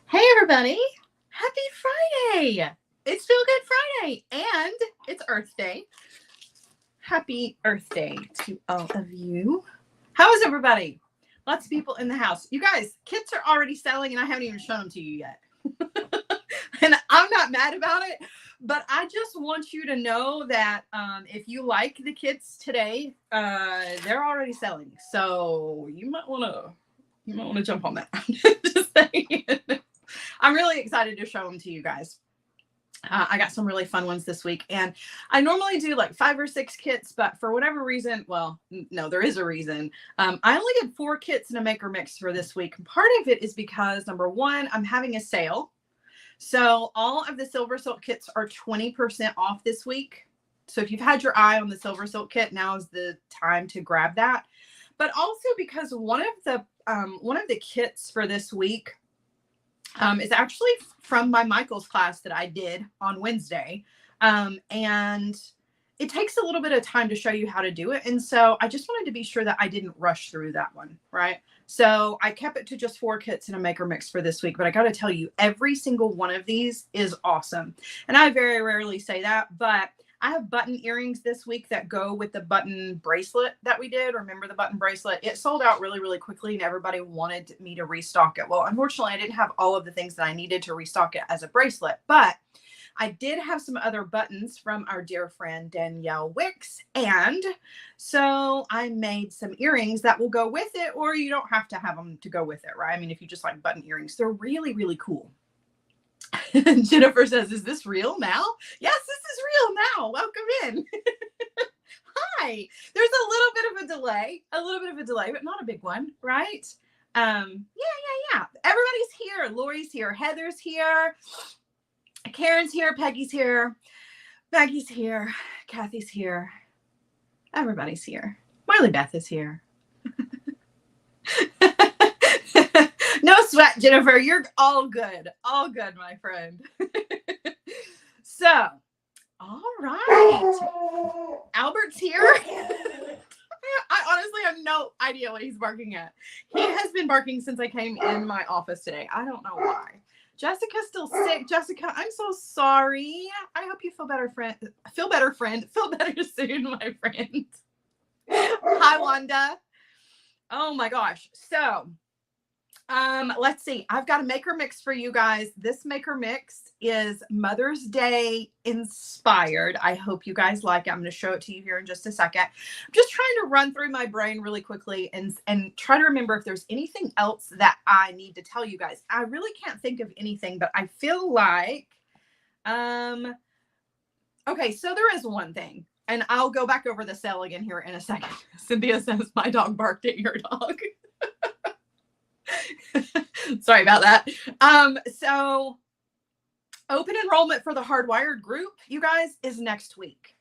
Hey everybody, happy Friday. It's Feel Good Friday and it's Earth Day. Happy Earth Day to all of you. How is everybody? Lots of people in the house. You guys, kits are already selling and I haven't even shown them to you yet. And I'm not mad about it, but I just want you to know that if you like the kits today, they're already selling. So you might want to jump on that. Just saying. I'm really excited to show them to you guys. I got some really fun ones this week, and I normally do like 5 or 6 kits, but for whatever reason, well, no, there is a reason. I only did 4 kits in a maker mix for this week. Part of it is because number one, I'm having a sale. So all of the Silver Silk kits are 20% off this week. So if you've had your eye on the Silver Silk kit, now is the time to grab that. But also because one of the kits for this week is actually from my Michael's class that I did on Wednesday. And it takes a little bit of time to show you how to do it. And so I just wanted to be sure that I didn't rush through that one, right? So I kept it to just 4 kits in a maker mix for this week. But I got to tell you, every single one of these is awesome. And I very rarely say that, but I have button earrings this week that go with the button bracelet that we did. Remember the button bracelet? It sold out really, really quickly and everybody wanted me to restock it. Well, unfortunately, I didn't have all of the things that I needed to restock it as a bracelet, but I did have some other buttons from our dear friend Danielle Wicks. And so I made some earrings that will go with it, or you don't have to have them to go with it, right? I mean, if you just like button earrings, they're really, really cool. Jennifer says, is this real now? Yes, this is real now. Welcome in. Hi. There's a little bit of a delay, but not a big one, right? Yeah. Everybody's here. Lori's here. Heather's here. Karen's here. Peggy's here. Maggie's here. Kathy's here. Everybody's here. Marley Beth is here. No sweat, Jennifer. You're all good. All good, my friend. So, all right. Albert's here. I honestly have no idea what he's barking at. He has been barking since I came in my office today. I don't know why. Jessica's still sick. Jessica, I'm so sorry. I hope you feel better, friend. Feel better soon, my friend. Hi, Wanda. Oh my gosh. So, let's see. I've got a maker mix for you guys. This maker mix is Mother's Day inspired. I hope you guys like it. I'm going to show it to you here in just a second. I'm just trying to run through my brain really quickly and try to remember if there's anything else that I need to tell you guys. I really can't think of anything, but I feel like, okay, so there is one thing, and I'll go back over the sale again here in a second. Cynthia says, my dog barked at your dog. Sorry about that. So open enrollment for the Hardwired group, you guys, is next week.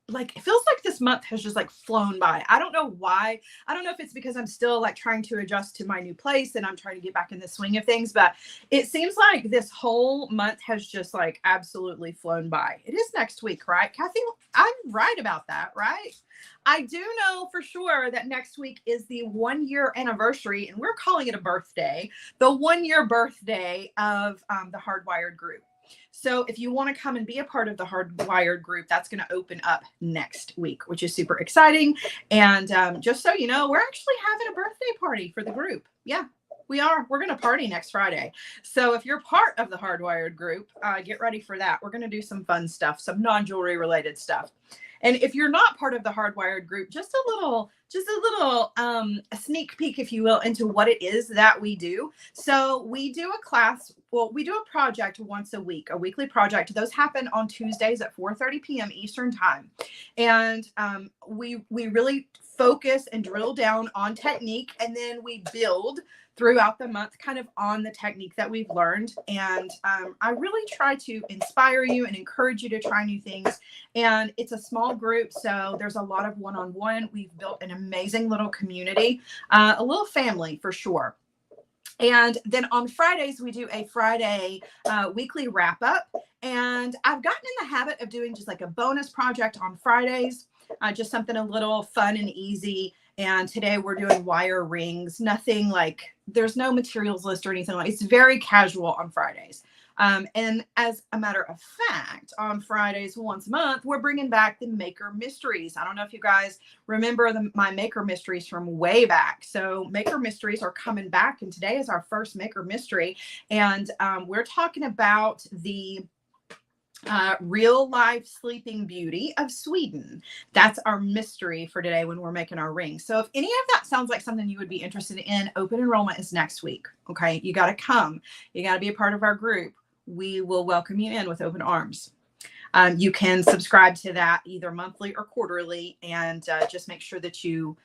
Like, it feels like this month has just like flown by. I don't know why. I don't know if it's because I'm still like trying to adjust to my new place and I'm trying to get back in the swing of things, but it seems like this whole month has just like absolutely flown by. It is next week, right? Kathy, I'm right about that, right? I do know for sure that next week is the 1-year anniversary, and we're calling it a birthday, the 1-year birthday of the Hardwired group. So if you want to come and be a part of the Hardwired group, that's going to open up next week, which is super exciting. And just so you know, we're actually having a birthday party for the group. Yeah, we are. We're going to party next Friday. So if you're part of the Hardwired group, get ready for that. We're going to do some fun stuff, some non-jewelry related stuff. And if you're not part of the Hardwired group, just a little a sneak peek, if you will, into what it is that we do. So we do a class, well, we do a project once a week, a weekly project. Those happen on Tuesdays at 4:30 p.m. Eastern time. And we really focus and drill down on technique, and then we build throughout the month kind of on the technique that we've learned. And I really try to inspire you and encourage you to try new things. And it's a small group, so there's a lot of one-on-one. We've built an amazing little community, a little family for sure. And then on Fridays, we do a Friday weekly wrap up. And I've gotten in the habit of doing just like a bonus project on Fridays, just something a little fun and easy. And today we're doing wire rings, nothing like, there's no materials list or anything like, it's very casual on Fridays. And as a matter of fact, on Fridays once a month, we're bringing back the Maker Mysteries. I don't know if you guys remember my Maker Mysteries from way back. So Maker Mysteries are coming back, and today is our first Maker Mystery. And we're talking about the real life Sleeping Beauty of Sweden. That's our mystery for today when we're making our rings. So if any of that sounds like something you would be interested in, open enrollment is next week. Okay, you got to come. You got to be a part of our group. We will welcome you in with open arms. You can subscribe to that either monthly or quarterly, and just make sure that you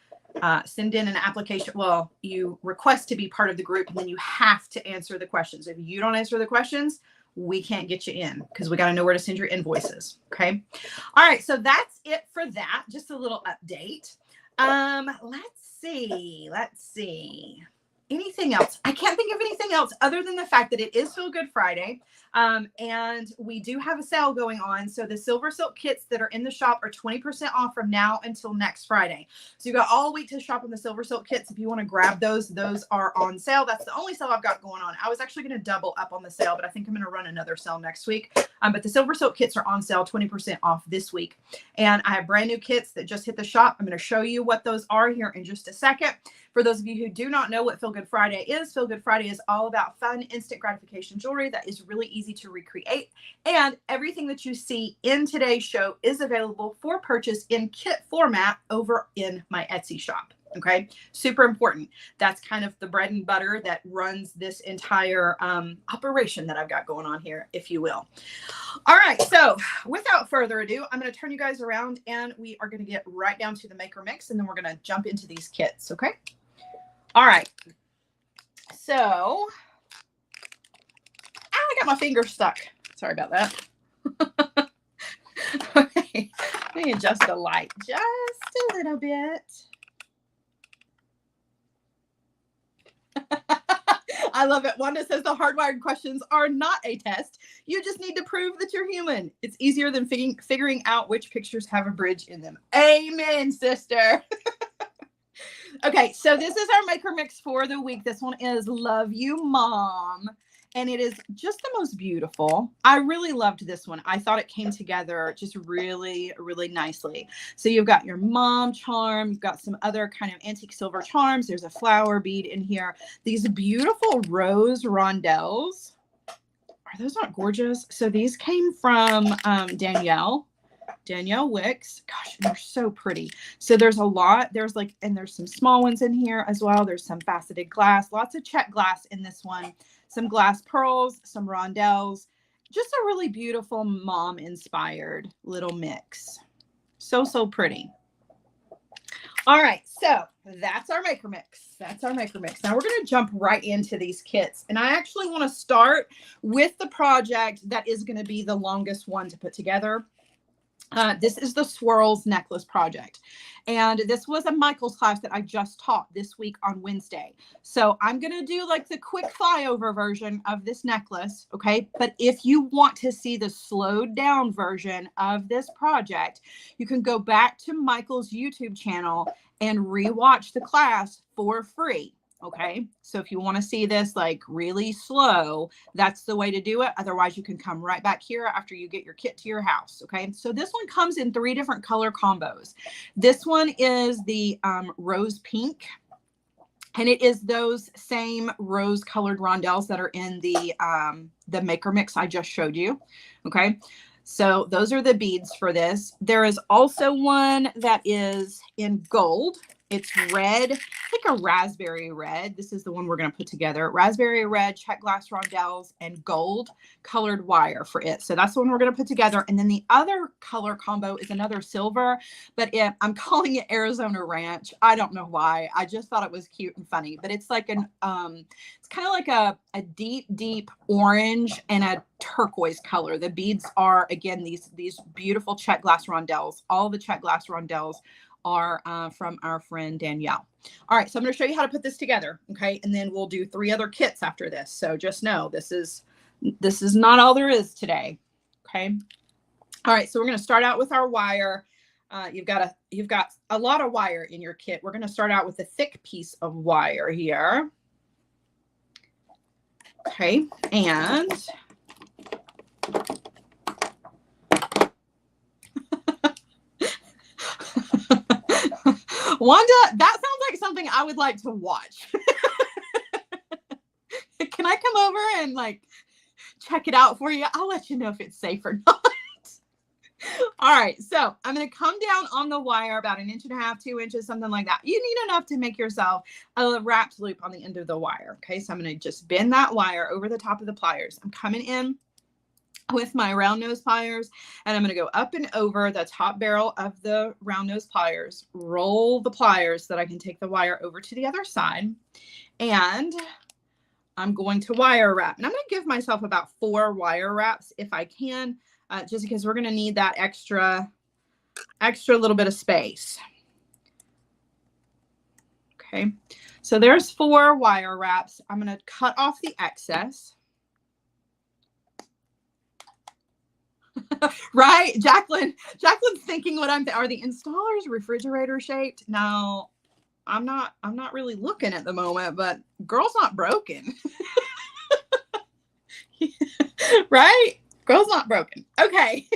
send in an application. Well, you request to be part of the group, and then you have to answer the questions. If you don't answer the questions, we can't get you in because we got to know where to send your invoices. Okay. All right. So that's it for that. Just a little update. Let's see. Anything else? I can't think of anything else other than the fact that it is Feel Good Friday. And we do have a sale going on. So the Silver Silk kits that are in the shop are 20% off from now until next Friday. So you got all week to shop on the Silver Silk kits. If you want to grab those are on sale. That's the only sale I've got going on. I was actually going to double up on the sale, but I think I'm going to run another sale next week. But the Silver Silk kits are on sale, 20% off this week. And I have brand new kits that just hit the shop. I'm going to show you what those are here in just a second. For those of you who do not know what Feel Good Friday is, Feel Good Friday is all about fun, instant gratification jewelry that is really easy to recreate. And everything that you see in today's show is available for purchase in kit format over in my Etsy shop. Okay, super important. That's kind of the bread and butter that runs this entire operation that I've got going on here, if you will. All right, so without further ado, I'm going to turn you guys around and we are going to get right down to the Maker Mix, and then we're going to jump into these kits. Okay. All right. So, I got my finger stuck. Sorry about that. Okay. Let me adjust the light just a little bit. I love it. Wanda says the hardwired questions are not a test. You just need to prove that you're human. It's easier than figuring out which pictures have a bridge in them. Amen, sister. Okay, so this is our Maker Mix for the week. This one is Love You, Mom. And it is just the most beautiful. I really loved this one. I thought it came together just really, really nicely. So you've got your mom charm. You've got some other kind of antique silver charms. There's a flower bead in here. These beautiful rose rondelles. Are those not gorgeous? So these came from Danielle Wicks. Gosh, they're so pretty. So there's a lot. There's some small ones in here as well. There's some faceted glass, lots of check glass in this one, some glass pearls, some rondelles, just a really beautiful mom inspired little mix. So pretty. All right. So that's our Maker Mix. Now we're going to jump right into these kits. And I actually want to start with the project that is going to be the longest one to put together. This is the Swirls necklace project. And this was a Michael's class that I just taught this week on Wednesday. So I'm going to do like the quick flyover version of this necklace. Okay. But if you want to see the slowed down version of this project, you can go back to Michael's YouTube channel and rewatch the class for free. Okay, so if you want to see this like really slow, that's the way to do it. Otherwise, you can come right back here after you get your kit to your house. Okay, so this one comes in 3 different color combos. This one is the rose pink, and it is those same rose colored rondelles that are in the Maker Mix I just showed you. Okay, so those are the beads for this. There is also one that is in gold. It's red, like a raspberry red. This is the one we're going to put together. Raspberry red, check glass rondelles, and gold colored wire for it. So that's the one we're going to put together. And then the other color combo is another silver, but I'm calling it Arizona Ranch. I don't know why. I just thought it was cute and funny. But it's like it's kind of like a deep orange and a turquoise color. The beads are, again, these beautiful check glass rondelles. All the check glass rondelles are from our friend Danielle. All right, so I'm going to show you how to put this together, okay? And then we'll do 3 other kits after this. So just know this is not all there is today, okay? All right, so we're going to start out with our wire. You've got a lot of wire in your kit. We're going to start out with a thick piece of wire here. Okay, and Wanda, that sounds like something I would like to watch. Can I come over and like check it out for you? I'll let you know if it's safe or not. All right, so I'm going to come down on the wire about 1.5 inches, 2 inches, something like that. You need enough to make yourself a wrapped loop on the end of the wire. Okay, so I'm going to just bend that wire over the top of the pliers. I'm coming in with my round nose pliers, and I'm going to go up and over the top barrel of the round nose pliers, roll the pliers so that I can take the wire over to the other side, and I'm going to wire wrap. And I'm going to give myself about 4 wire wraps if I can, just because we're going to need that extra little bit of space. Okay, so there's 4 wire wraps. I'm going to cut off the excess. Right, Jacqueline's thinking what are the installers refrigerator shaped? No, I'm not really looking at the moment, but girl's not broken. Right, girl's not broken. Okay.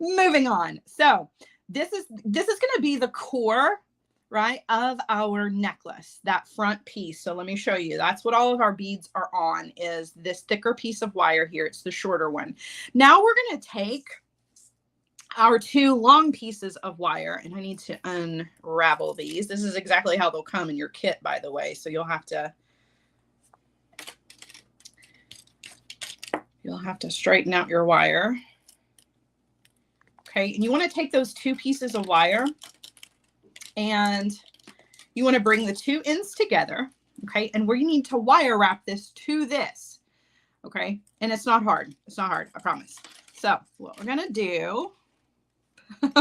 Moving on. So this is going to be the core, right, of our necklace, that front piece. So let me show you. That's what all of our beads are on, is this thicker piece of wire here. It's the shorter one. Now we're going to take our 2 long pieces of wire, and I need to unravel these. This is exactly how they'll come in your kit, by the way. So you'll have to straighten out your wire. Okay, and you want to take those 2 pieces of wire, and you want to bring the 2 ends together, okay? And we need to wire wrap this to this, okay? And it's not hard. It's not hard, I promise. So what we're going to do,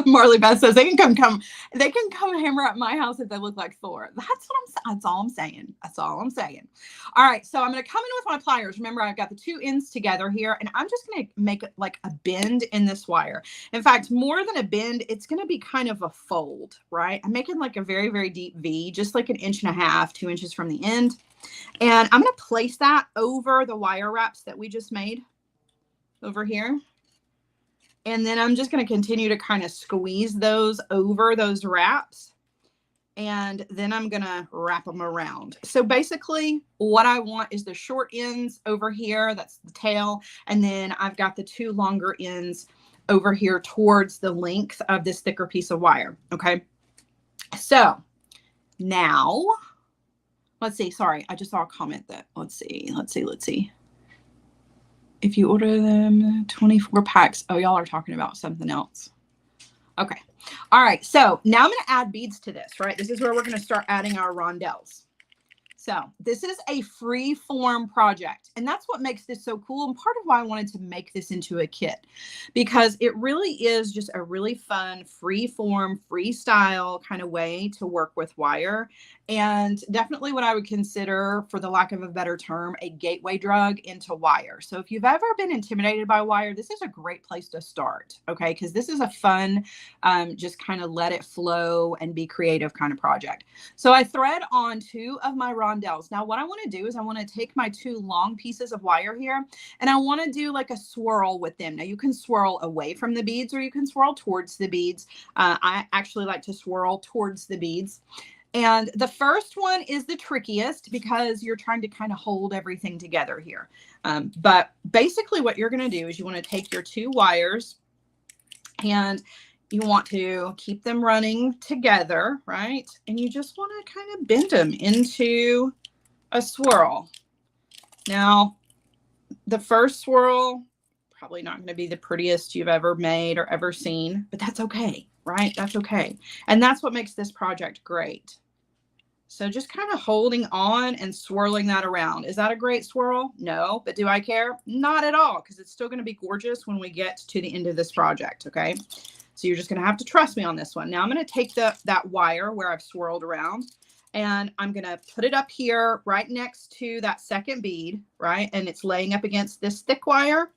Marley Beth says they can come hammer up my house if they look like Thor. That's all I'm saying. That's all I'm saying. All right, so I'm going to come in with my pliers. Remember, I've got the 2 ends together here, and I'm just going to make it like a bend in this wire. In fact, more than a bend, it's going to be kind of a fold, right? I'm making like a very, very deep V, just like 1.5 inches, 2 inches from the end. And I'm going to place that over the wire wraps that we just made over here. And then I'm just going to continue to kind of squeeze those over those wraps. And then I'm going to wrap them around. So basically what I want is the short ends over here. That's the tail. And then I've got the 2 longer ends over here towards the length of this thicker piece of wire. Okay. So now let's see. Sorry. I just saw a comment that let's see. If you order them 24 packs. Oh, y'all are talking about something else. Okay. All right. So now I'm going to add beads to this, right? This is where we're going to start adding our rondelles. So this is a free form project, and that's what makes this so cool. And part of why I wanted to make this into a kit, because it really is just a really fun, free form, freestyle kind of way to work with wire. And definitely what I would consider, for the lack of a better term, a gateway drug into wire. So if you've ever been intimidated by wire, this is a great place to start. Okay. Because this is a fun, just kind of let it flow and be creative kind of project. So I thread on 2 of my rondelles. Now what I want to do is I want to take my 2 long pieces of wire here, and I want to do like a swirl with them. Now you can swirl away from the beads, or you can swirl towards the beads. I actually like to swirl towards the beads. And the first one is the trickiest because you're trying to kind of hold everything together here. But basically what you're going to do is you want to take your 2 wires, and you want to keep them running together, right? And you just want to kind of bend them into a swirl. Now, the first swirl, probably not going to be the prettiest you've ever made or ever seen, but that's okay, right? That's okay. And that's what makes this project great. So just kind of holding on and swirling that around. Is that a great swirl? No, but do I care? Not at all, because it's still going to be gorgeous when we get to the end of this project, okay? So you're just going to have to trust me on this one. Now I'm going to take that wire where I've swirled around, and I'm going to put it up here right next to that second bead, right? And it's laying up against this thick wire.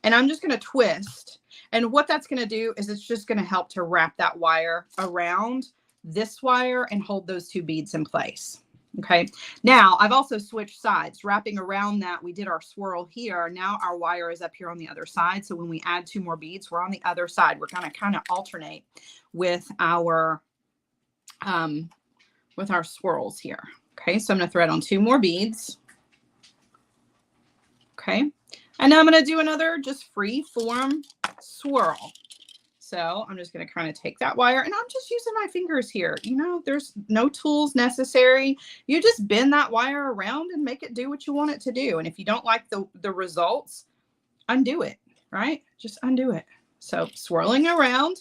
And I'm just going to twist. And what that's going to do is it's just going to help to wrap that wire around this wire and hold those two beads in place. Okay. Now I've also switched sides, wrapping around that. We did our swirl here. Now our wire is up here on the other side. So when we add 2 more beads, we're on the other side. We're going to kind of alternate with our swirls here. Okay. So I'm going to thread on 2 more beads. Okay. And now I'm going to do another just free form swirl. So I'm just going to kind of take that wire, and I'm just using my fingers here. You know, there's no tools necessary. You just bend that wire around and make it do what you want it to do. And if you don't like the results, undo it, right? Just undo it. So swirling around,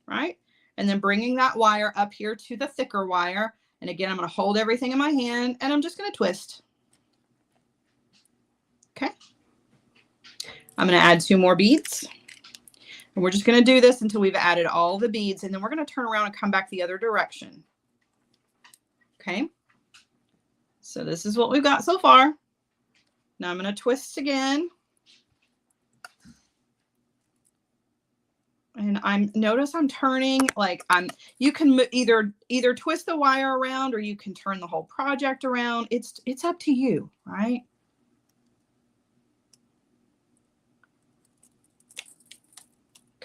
right? And then bringing that wire up here to the thicker wire. And again, I'm going to hold everything in my hand, and I'm just going to twist. Okay. I'm going to add 2 more beads. And we're just going to do this until we've added all the beads, and then we're going to turn around and come back the other direction. Okay. So this is what we've got so far. Now I'm going to twist again. And notice I'm turning, like you can either twist the wire around, or you can turn the whole project around. It's up to you, right?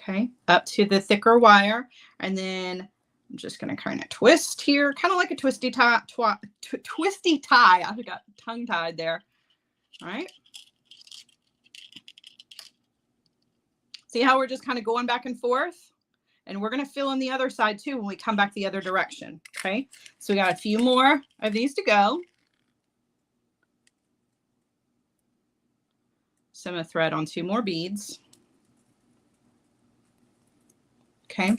Okay, up to the thicker wire, and then I'm just going to kind of twist here, kind of like a twisty tie. Twisty tie. I got tongue tied there. All right. See how we're just kind of going back and forth, and we're going to fill in the other side too when we come back the other direction. Okay, so we got a few more of these to go. So I'm going to thread on 2 more beads. Okay.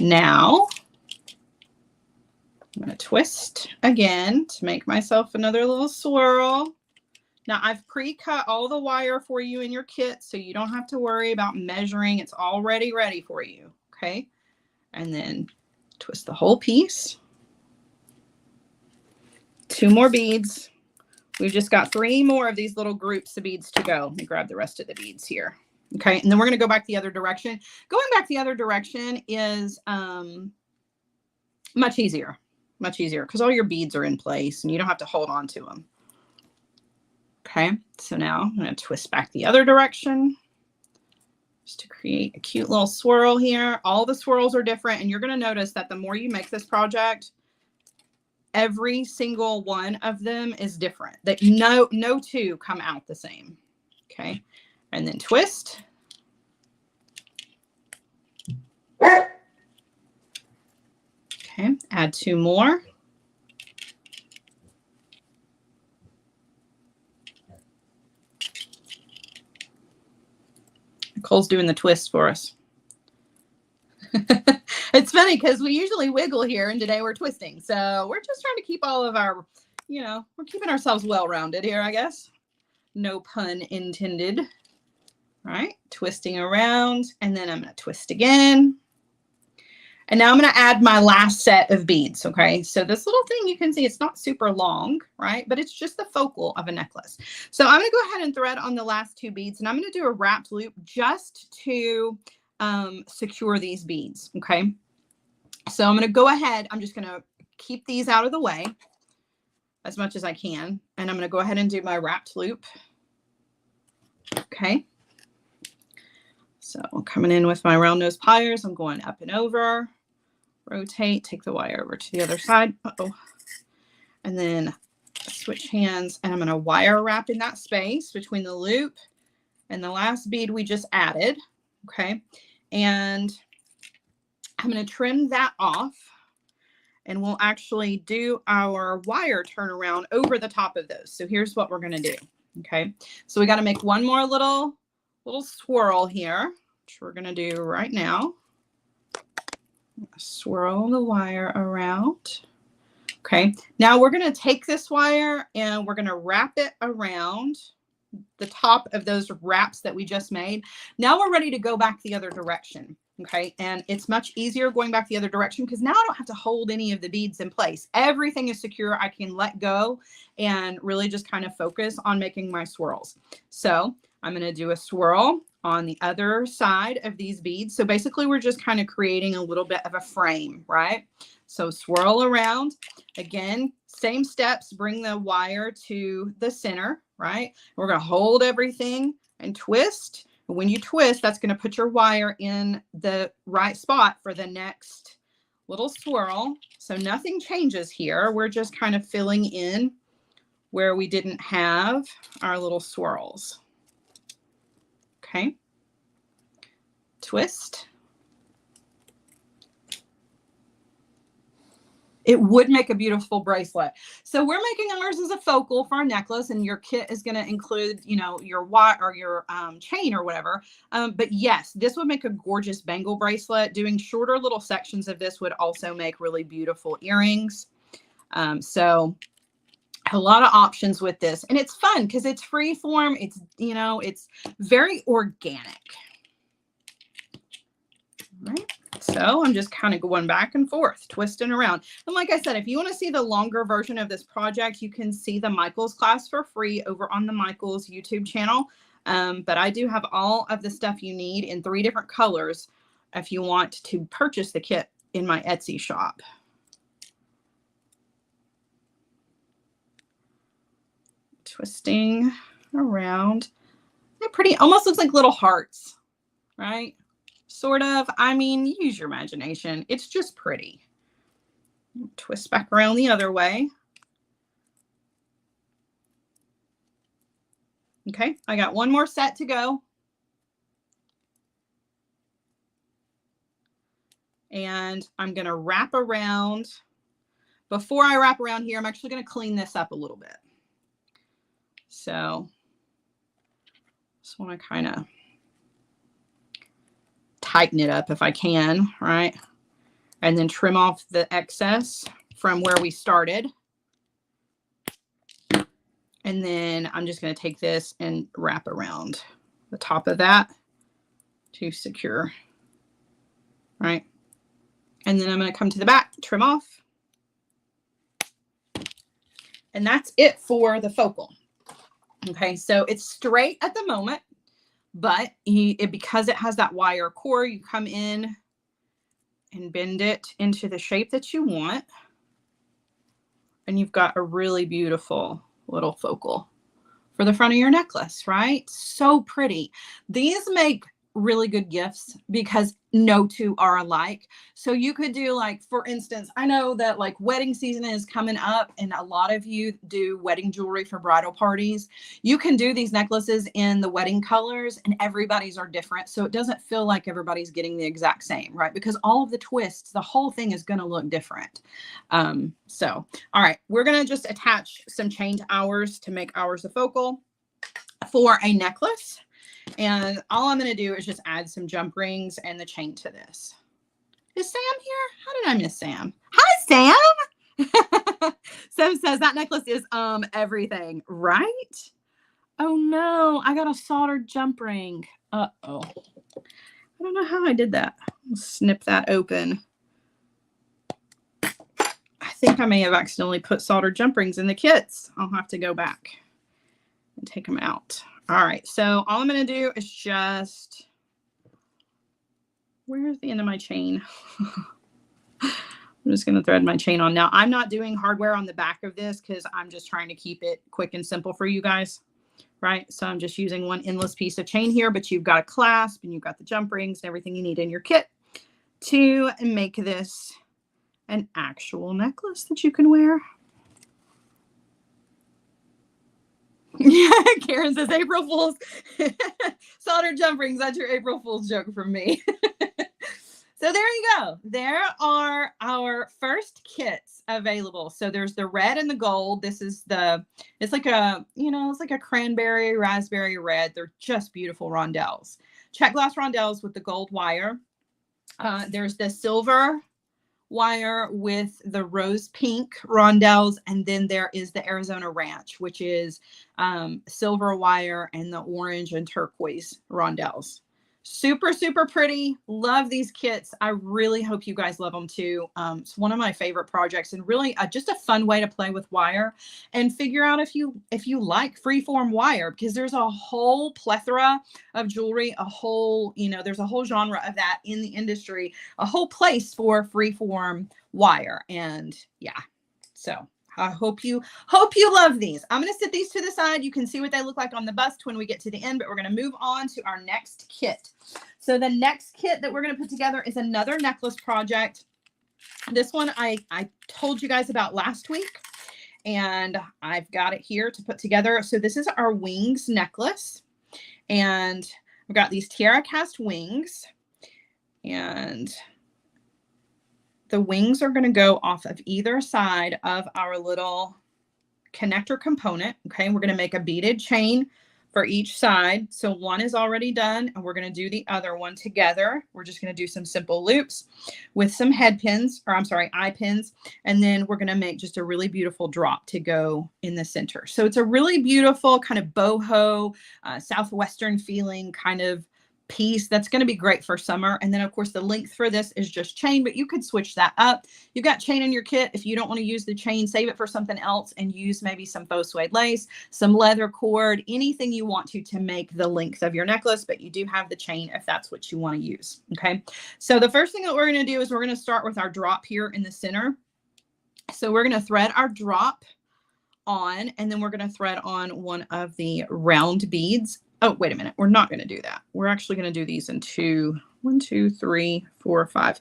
Now I'm going to twist again to make myself another little swirl. Now I've pre-cut all the wire for you in your kit, so you don't have to worry about measuring. It's already ready for you. Okay. And then twist the whole piece. 2 more beads. We've just got 3 more of these little groups of beads to go. Let me grab the rest of the beads here. Okay, and then we're going to go back the other direction. Going back the other direction is much easier because all your beads are in place and you don't have to hold on to them. Okay, so now I'm going to twist back the other direction just to create a cute little swirl here. All the swirls are different, and you're going to notice that the more you make this project, every single one of them is different. That no 2 come out the same. Okay. And then twist. Okay, add 2 more. Nicole's doing the twist for us. It's funny because we usually wiggle here, and today we're twisting. So we're just trying to keep all of our, we're keeping ourselves well-rounded here, I guess. No pun intended. All right, twisting around, and then I'm going to twist again. And now I'm going to add my last set of beads. Okay, so this little thing, you can see it's not super long, right? But it's just the focal of a necklace. So I'm going to go ahead and thread on the last 2 beads, and I'm going to do a wrapped loop just to secure these beads. Okay, so I'm going to go ahead. I'm just going to keep these out of the way as much as I can. And I'm going to go ahead and do my wrapped loop. Okay. So coming in with my round nose pliers, I'm going up and over, rotate, take the wire over to the other side. And then switch hands, and I'm going to wire wrap in that space between the loop and the last bead we just added. Okay. And I'm going to trim that off, and we'll actually do our wire turnaround over the top of those. So here's what we're going to do. Okay. So we got to make one more little swirl here, which we're going to do right now. Swirl the wire around. Okay. Now we're going to take this wire and we're going to wrap it around the top of those wraps that we just made. Now we're ready to go back the other direction. Okay. And it's much easier going back the other direction because now I don't have to hold any of the beads in place. Everything is secure. I can let go and really just kind of focus on making my swirls. So I'm going to do a swirl on the other side of these beads. So basically we're just kind of creating a little bit of a frame, right? So swirl around. Again, same steps, bring the wire to the center, right? We're going to hold everything and twist. When you twist, that's going to put your wire in the right spot for the next little swirl. So nothing changes here. We're just kind of filling in where we didn't have our little swirls. Okay. Twist. It would make a beautiful bracelet. So we're making ours as a focal for our necklace, and your kit is going to include, you know, your wire or your chain or whatever. But yes, this would make a gorgeous bangle bracelet. Doing shorter little sections of this would also make really beautiful earrings. So a lot of options with this, and it's fun because it's free form. It's, you know, it's very organic. All right. So I'm just kind of going back and forth, twisting around. And like I said, if you want to see the longer version of this project, you can see the Michaels class for free over on the Michaels YouTube channel. But I do have all of the stuff you need in 3 different colors if you want to purchase the kit in my Etsy shop. Twisting around. They're pretty, almost looks like little hearts, right? Sort of. I mean, use your imagination. It's just pretty. Twist back around the other way. Okay, I got one more set to go. And I'm going to wrap around. Before I wrap around here, I'm actually going to clean this up a little bit. So just want to kind of tighten it up if I can, right? And then trim off the excess from where we started. And then I'm just going to take this and wrap around the top of that to secure, right? And then I'm going to come to the back, trim off. And that's it for the focal. Okay, so it's straight at the moment. But because it has that wire core, you come in and bend it into the shape that you want. And you've got a really beautiful little focal for the front of your necklace, right? So pretty. These make really good gifts because no two are alike. So you could do, like, for instance, I know that like wedding season is coming up and a lot of you do wedding jewelry for bridal parties. You can do these necklaces in the wedding colors and everybody's are different. So it doesn't feel like everybody's getting the exact same, right? Because all of the twists, the whole thing is going to look different. So, all right, we're going to just attach some chain to ours to make ours a focal for a necklace. And all I'm going to do is just add some jump rings and the chain to this. Is Sam here? How did I miss Sam? Hi, Sam. Sam says that necklace is everything, right? Oh no, I got a soldered jump ring. Uh-oh. I don't know how I did that. I'll snip that open. I think I may have accidentally put soldered jump rings in the kits. I'll have to go back and take them out. All right, so all I'm going to do is just, where's the end of my chain? I'm just going to thread my chain on. Now, I'm not doing hardware on the back of this because I'm just trying to keep it quick and simple for you guys, right? So I'm just using one endless piece of chain here, but you've got a clasp and you've got the jump rings and everything you need in your kit to make this an actual necklace that you can wear. Yeah, Karen says April Fool's. Soldered jump rings. That's your April Fool's joke from me. So there you go. There are our first kits available. So there's the red and the gold. This is it's like a, it's like a cranberry, raspberry red. They're just beautiful rondelles. Check glass rondelles with the gold wire. There's the silver wire with the rose pink rondelles, and then there is the Arizona Ranch, which is silver wire and the orange and turquoise rondelles. Super, super pretty. Love these kits. I really hope you guys love them too. It's one of my favorite projects, and really just a fun way to play with wire and figure out if you like freeform wire, because there's a whole plethora of jewelry, there's a whole genre of that in the industry, a whole place for freeform wire. And yeah, so I hope you love these. I'm going to set these to the side. You can see what they look like on the bust when we get to the end, but we're going to move on to our next kit. So the next kit that we're going to put together is another necklace project. This one I told you guys about last week, and I've got it here to put together. So this is our wings necklace, and we've got these tiara cast wings, and the wings are going to go off of either side of our little connector component. Okay, we're going to make a beaded chain for each side. So one is already done, and we're going to do the other one together. We're just going to do some simple loops with some eye pins, and then we're going to make just a really beautiful drop to go in the center. So it's a really beautiful kind of boho, southwestern feeling kind of piece that's going to be great for summer. And then of course the length for this is just chain, but you could switch that up. You've got chain in your kit. If you don't want to use the chain, save it for something else and use maybe some faux suede lace, some leather cord, anything you want to make the length of your necklace, but you do have the chain if that's what you want to use. Okay, so the first thing that we're going to do is we're going to start with our drop here in the center. So we're going to thread our drop on, and then we're going to thread on one of the round beads. Oh, wait a minute. We're not going to do that. We're actually going to do these in 1, 2, 3, 4, 5.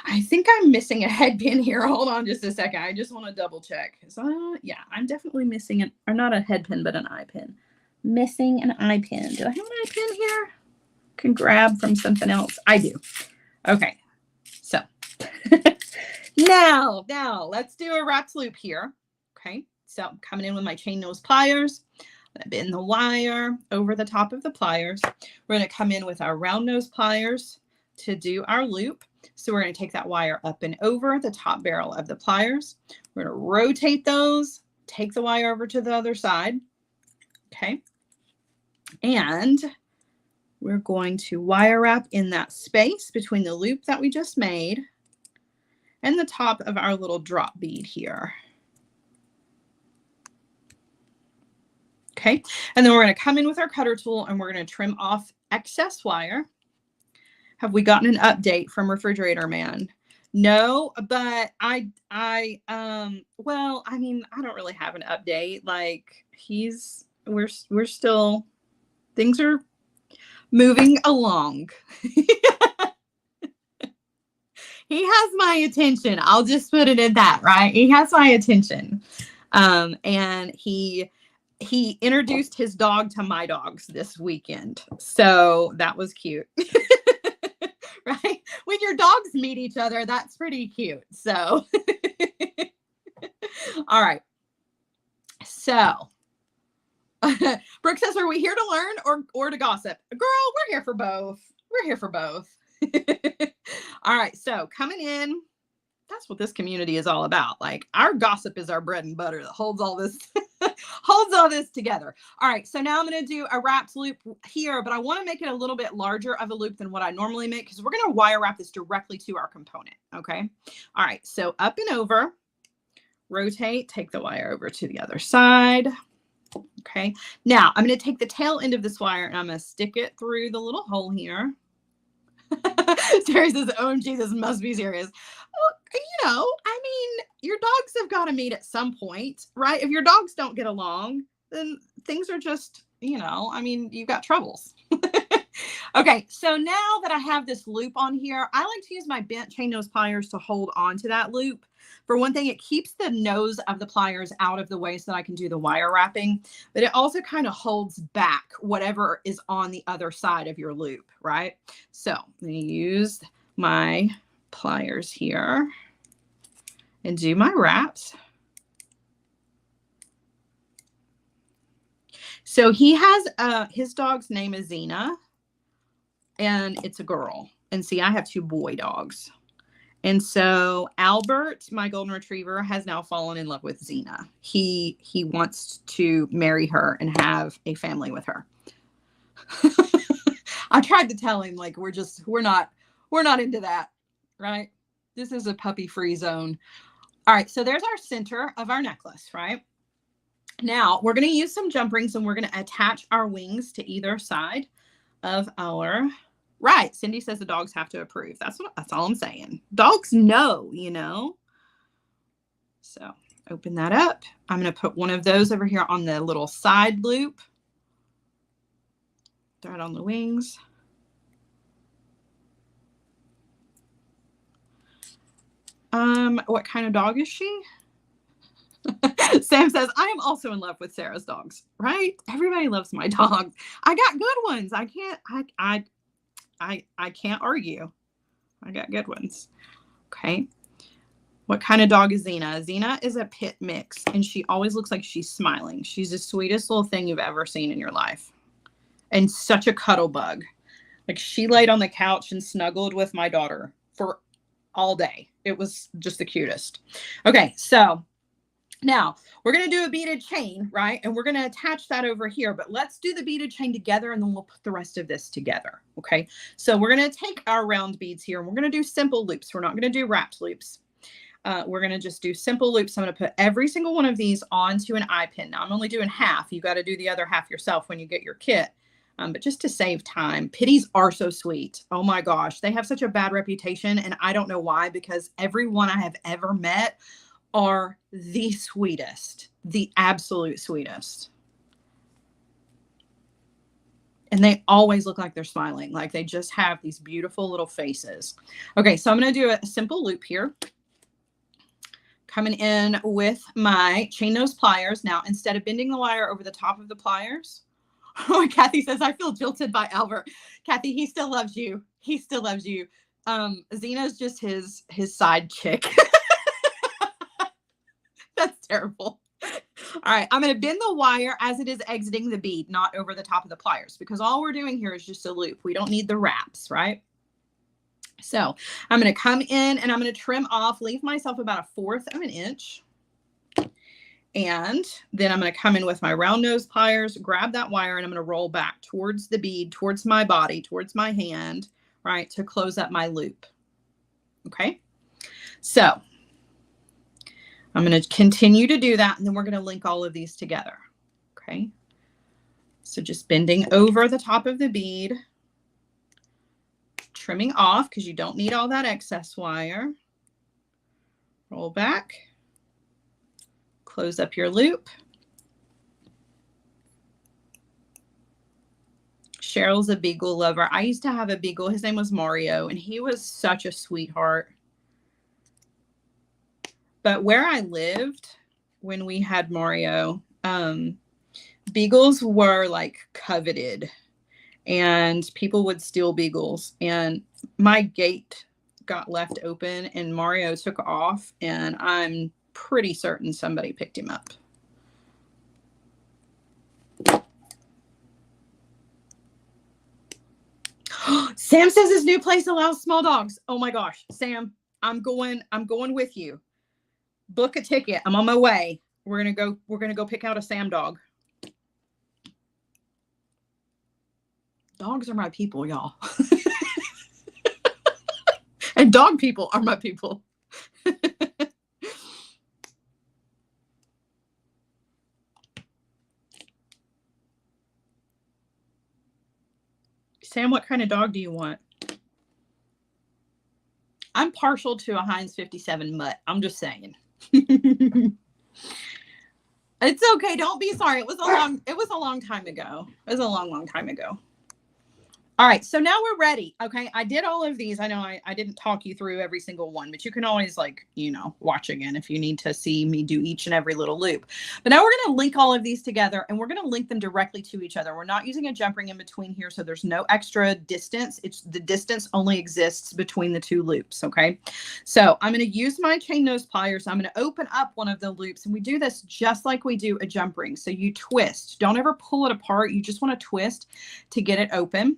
I think I'm missing a head pin here. Hold on just a second. I just want to double check. So, yeah, I'm definitely missing or not a head pin, but an eye pin. Missing an eye pin. Do I have an eye pin here? Can grab from something else. I do. Okay. So now let's do a wrapped loop here. Okay. So I'm coming in with my chain nose pliers. I bend the wire over the top of the pliers. We're going to come in with our round nose pliers to do our loop. So we're going to take that wire up and over the top barrel of the pliers. We're going to rotate those, take the wire over to the other side. Okay. And we're going to wire wrap in that space between the loop that we just made and the top of our little drop bead here. Okay, and then we're going to come in with our cutter tool and we're going to trim off excess wire. Have we gotten an update from Refrigerator Man? No, but well, I mean, I don't really have an update. Like we're still, things are moving along. He has my attention. I'll just put it in that, right? He has my attention. And he introduced his dog to my dogs this weekend. So that was cute. Right? When your dogs meet each other, that's pretty cute. So, all right. So, Brooke says, are we here to learn or to gossip? Girl, we're here for both. We're here for both. All right. So coming in, that's what this community is all about. Like, our gossip is our bread and butter that holds all this together. All right, so now I'm going to do a wrapped loop here, but I want to make it a little bit larger of a loop than what I normally make because we're going to wire wrap this directly to our component. Okay. All right, so up and over, rotate, take the wire over to the other side. Okay. Now I'm going to take the tail end of this wire and I'm going to stick it through the little hole here. Sarah says, oh, Jesus, must be serious. Well, you know, I mean, your dogs have got to meet at some point, right? If your dogs don't get along, then things are just, you know, I mean, you've got troubles. Okay, so now that I have this loop on here, I like to use my bent chain nose pliers to hold on to that loop. For one thing, it keeps the nose of the pliers out of the way so that I can do the wire wrapping, but it also kind of holds back whatever is on the other side of your loop, right? So I'm going to use my pliers here and do my wraps. So he has, his dog's name is Xena, and it's a girl. And see, I have 2 boy dogs. And so Albert, my golden retriever, has now fallen in love with Xena. He wants to marry her and have a family with her. I tried to tell him, like, we're not into that, right? This is a puppy free zone. All right, so there's our center of our necklace, right? Now we're going to use some jump rings and we're going to attach our wings to either side of our, right. Cindy says the dogs have to approve. That's all I'm saying. Dogs know, you know. So open that up. I'm going to put one of those over here on the little side loop. Throw it on the wings. What kind of dog is she? Sam says, I am also in love with Sarah's dogs, right? Everybody loves my dogs. I got good ones. I can't argue. I got good ones. Okay. What kind of dog is Xena? Xena is a pit mix, and she always looks like she's smiling. She's the sweetest little thing you've ever seen in your life. And such a cuddle bug. Like, she laid on the couch and snuggled with my daughter for all day. It was just the cutest. Okay, so now we're going to do a beaded chain, right? And we're going to attach that over here, but let's do the beaded chain together and then we'll put the rest of this together. Okay. So we're going to take our round beads here and we're going to do simple loops. We're not going to do wrapped loops. We're going to just do simple loops. I'm going to put every single one of these onto an eye pin. Now I'm only doing half. You got to do the other half yourself when you get your kit. But just to save time, pitties are so sweet. Oh my gosh. They have such a bad reputation and I don't know why, because everyone I have ever met are the sweetest, the absolute sweetest. And they always look like they're smiling, like they just have these beautiful little faces. Okay, so I'm going to do a simple loop here. Coming in with my chain nose pliers. Now, instead of bending the wire over the top of the pliers, oh, Kathy says, I feel jilted by Albert. Kathy, he still loves you. He still loves you. Xena's just his side chick. That's terrible. All right, I'm going to bend the wire as it is exiting the bead, not over the top of the pliers, because all we're doing here is just a loop. We don't need the wraps, right? So I'm going to come in and I'm going to trim off, leave myself about 1/4 of an inch. And then I'm going to come in with my round nose pliers, grab that wire, and I'm going to roll back towards the bead, towards my body, towards my hand, right, to close up my loop. Okay, so I'm going to continue to do that, and then we're going to link all of these together. Okay, so just bending over the top of the bead, trimming off because you don't need all that excess wire. Roll back, close up your loop. Cheryl's a beagle lover. I used to have a beagle. His name was Mario, and he was such a sweetheart. But where I lived when we had Mario, beagles were like coveted and people would steal beagles. And my gate got left open and Mario took off, and I'm pretty certain somebody picked him up. Sam says his new place allows small dogs. Oh my gosh, Sam, I'm going with you. Book a ticket. I'm on my way. We're gonna go pick out a Sam dog. Dogs are my people, y'all. And dog people are my people. Sam, what kind of dog do you want? I'm partial to a Heinz 57 mutt. I'm just saying. It's okay. Don't be sorry. It was a long time ago. It was a long time ago. All right. So now we're ready. Okay. I did all of these. I know I didn't talk you through every single one, but you can always watch again if you need to see me do each and every little loop. But now we're going to link all of these together and we're going to link them directly to each other. We're not using a jump ring in between here. So there's no extra distance. The distance only exists between the two loops. Okay. So I'm going to use my chain nose pliers. I'm going to open up one of the loops, and we do this just like we do a jump ring. So you twist, don't ever pull it apart. You just want to twist to get it open.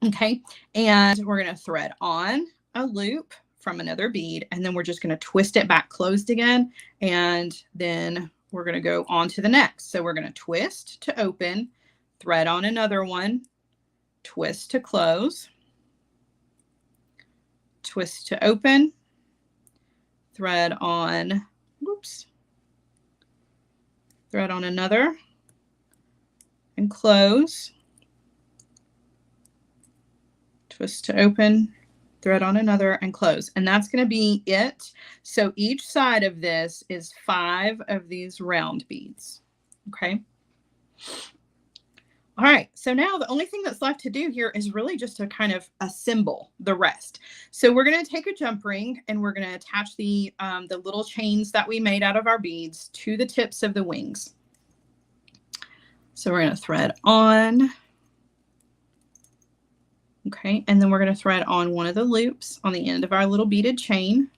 Okay, and we're going to thread on a loop from another bead, and then we're just going to twist it back closed again, and then we're going to go on to the next. So we're going to twist to open, thread on another one, twist to close, twist to open, thread on, whoops, thread on another, and close, twist to open, thread on another, and close. And that's going to be it. So each side of this is 5 of these round beads. Okay. All right, so now the only thing that's left to do here is really just to kind of assemble the rest. So we're going to take a jump ring and we're going to attach the little chains that we made out of our beads to the tips of the wings. So we're going to thread on. Okay, and then we're going to thread on one of the loops on the end of our little beaded chain.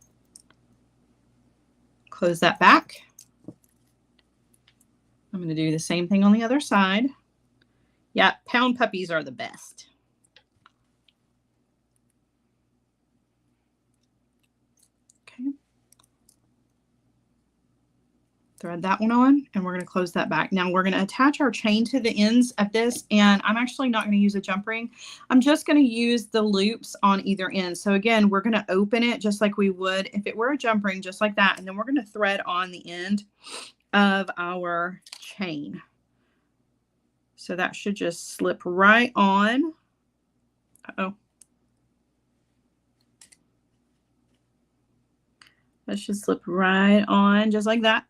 Close that back. I'm going to do the same thing on the other side. Yeah, pound puppies are the best. Okay. Thread that one on, and we're going to close that back. Now we're going to attach our chain to the ends of this, and I'm actually not going to use a jump ring. I'm just going to use the loops on either end. So again, we're going to open it just like we would if it were a jump ring, just like that. And then we're going to thread on the end of our chain. So that should just slip right on. Uh-oh. That should slip right on just like that.